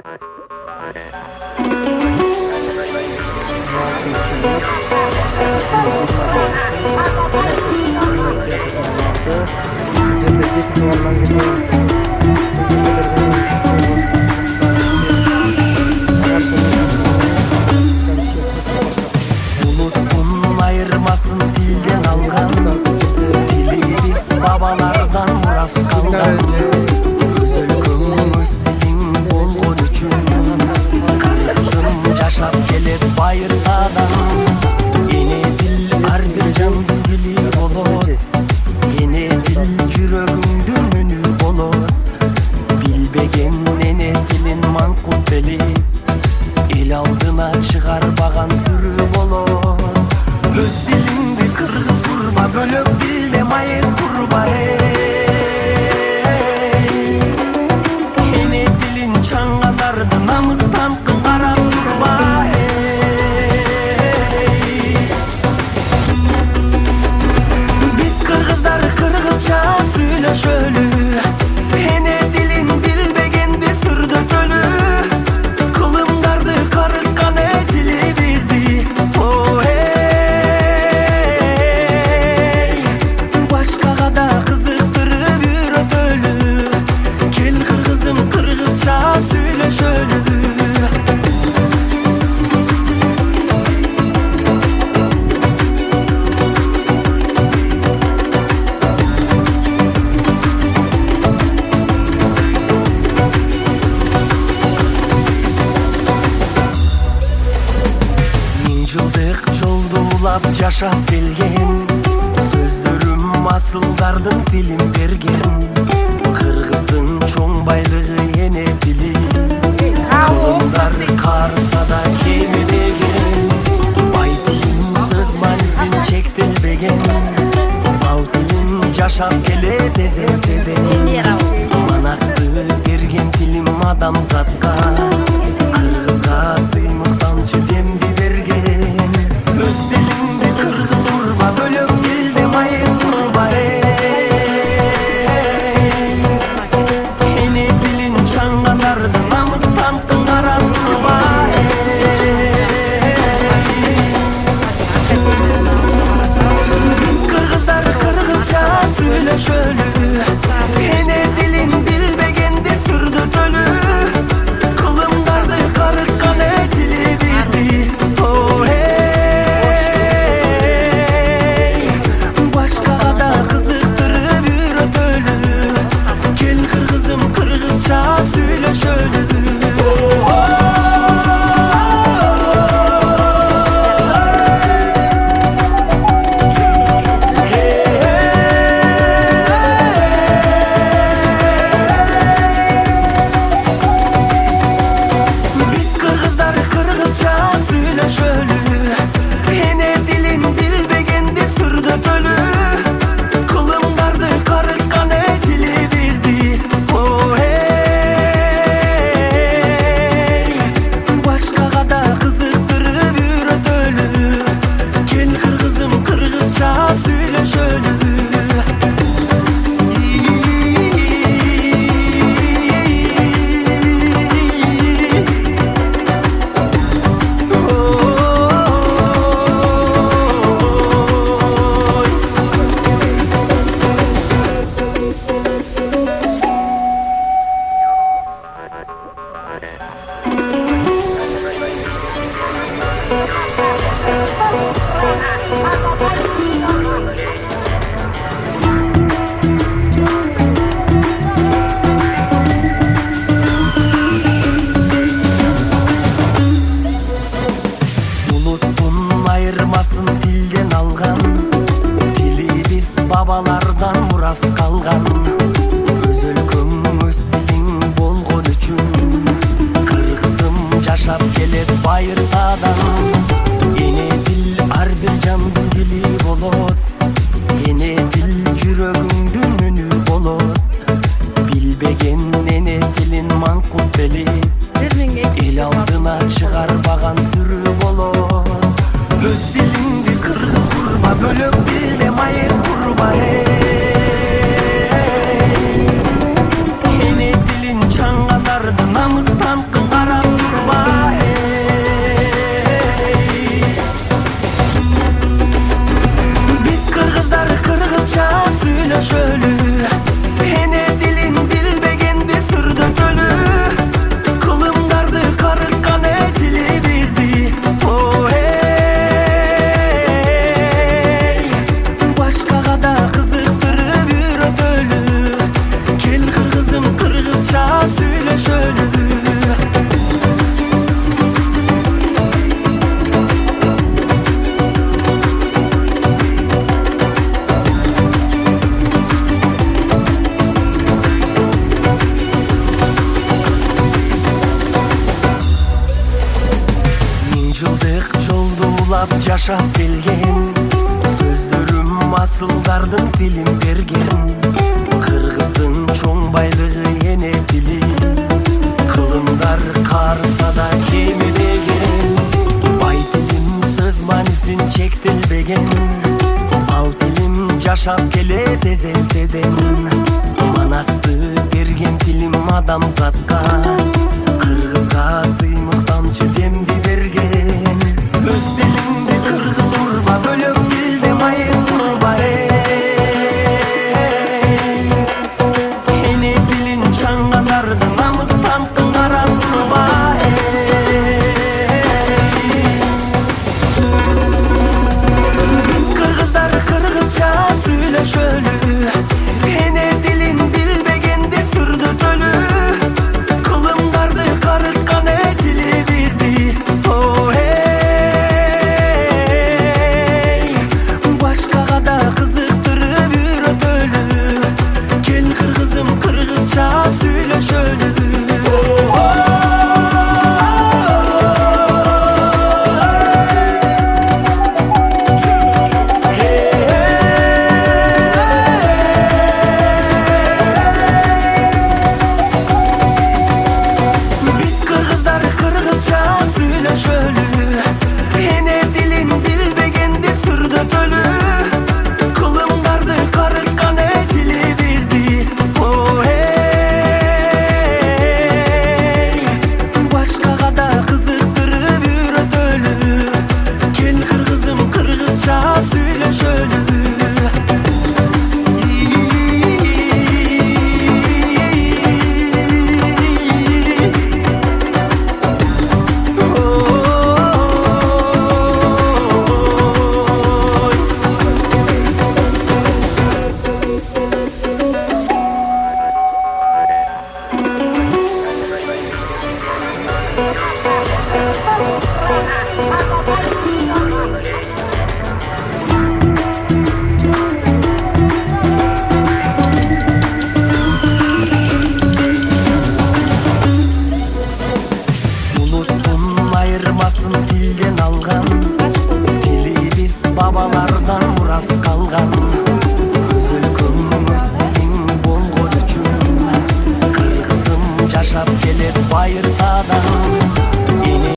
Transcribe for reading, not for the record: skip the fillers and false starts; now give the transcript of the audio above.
Unutun ayırmasın dilden algan, dili biz babalardan miras kalgan. Özel kılmız dilin bolğun üçün, kırgızım yaşap kelep bayırtadan. Yeni dil her bir candın dili bolor, yeni dil жүрөгүңдүн үнү болор. Билбеген эне дилин маңкут бели, эл алдына чыгарбаган сүрү болор. Өз дилиңди кыргыз курба, бөлөк дилде майыт курба. Эне дилин чаңганарды намыстан карап турба. Биз кыргыздар кыргызча сүйлөшөлү, эне дилин билбегенди сүрдөтөлү. Кылымдарды карыткан дили бизди, башкага да кызыктырып үйрөтөлү. Кел кыргызым кыргызча сүйлөшөлү. Жылдык жолду улап жашап келген, сөздөрүм асылдардын тилин берген. Кыргыздын чоң байлыгы эне дили, кылымдар карыса да кемибеген. Бай тилин сөз маанисин чектелбеген, ал тилин жашап келет эзертеден. Манасты берген тилим адамзатка, кыргызга сыймыктанчы демди берген. Өз дилиңди кыргыз курба, бөлөк дилде майыт курба. Эне дилин чаңганарды намыстан карап турба. Биз кыргыздар кыргызча сүйлөшөлү, эне дилин билбегенди сүрдөтөлү. Кылымдарды карыткан дили бизди, башкага да кызыктырып үйрөтөлү. Кел кыргызым кыргызча сүйлөшөлү. Биз кыргыздар кыргызча сүйлөшөлү, эне дилин билбегенди сүрдөтөлү. Кылымдарды карыткан дили бизди, башкага да кызыктырып үйрөтөлү. Кел кыргызым кыргызча сүйлөшөлү. Unutun ayırmasın dilden algan, dili biz babalardan miras kalgan. Öz өлкөң өз тилиң болгон үчүн, кыргызым жашап келет байыртадан. Эне дил ар бир жандын дили болот, эне дил жүрөгүңдүн үнү болот. Билбеген эне дилин маңкут бели, эл алдына чыгарбаган сүрү болор. Өз дилиңди кыргыз курба, бөлөк дилде майыт курба. Эне дилин чаңганарды намыстан Yılап жашап келген сөздөрүм асылдардын тилин берген. Кыргыздын чоң байлыгы эне тили, кылымдар карыса да кемидеген. Бай тилим сөз маанисин чектелбеген, ал тилим жашап келет эзелтеден. Манасты берген тилим адамзатка, кыргызга сыймык тамчы демди берген. Өз тилиңди кыргыз урба, бөлөк тилде майып турба. Эне тилин чаңгатарды намыстан кыңгара турба. Биз кыргыздар кыргызча сүйлөшөлү, эне тилин билбегенде сүрдөтөлү. Кылымдарды карыткан тили бизди. Башкага да кызыктырып үйрөтөлү. Кел кыргызым кыргызча сүйлөшөлү. Биз кыргыздар кыргызча сүйлөшөлү, эне тилин билбегенде сүрдөтөлү. Кылымдарды карыткан тили бизди. Башкага да кызыктырып үйрөтөлү. Кел кыргызым кыргызча сүйлөшөлү. Уnuttun айырмасын тилден алган, тили биз бабалардан мурас калган.